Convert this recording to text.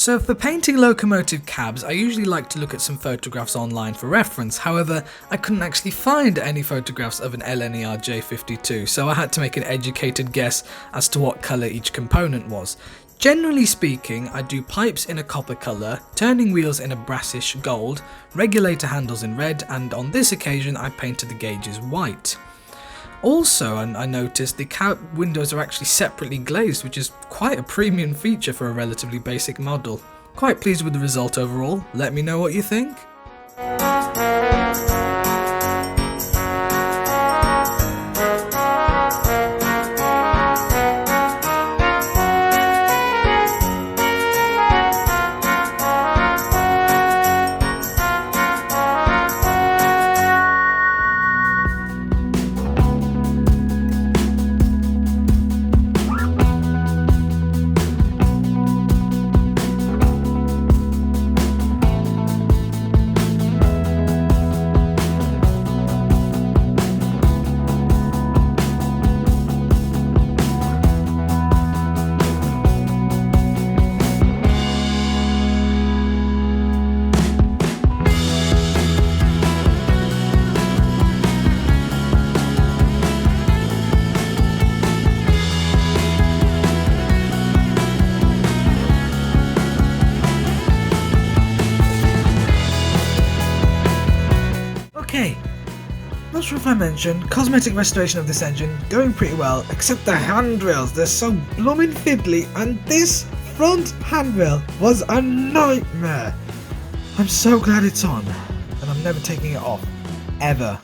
So for painting locomotive cabs, I usually like to look at some photographs online for reference. However, I couldn't actually find any photographs of an Gnr J52, so I had to make an educated guess as to what colour each component was. Generally speaking, I do pipes in a copper colour, turning wheels in a brassish gold, regulator handles in red, and on this occasion I painted the gauges white. Also, I noticed the cab windows are actually separately glazed, which is quite a premium feature for a relatively basic model. Quite pleased with the result overall. Let me know what you think. Okay, not sure if I mentioned, cosmetic restoration of this engine going pretty well, except the handrails, they're so blooming fiddly, and this front handrail was a nightmare. I'm so glad it's on, and I'm never taking it off, ever.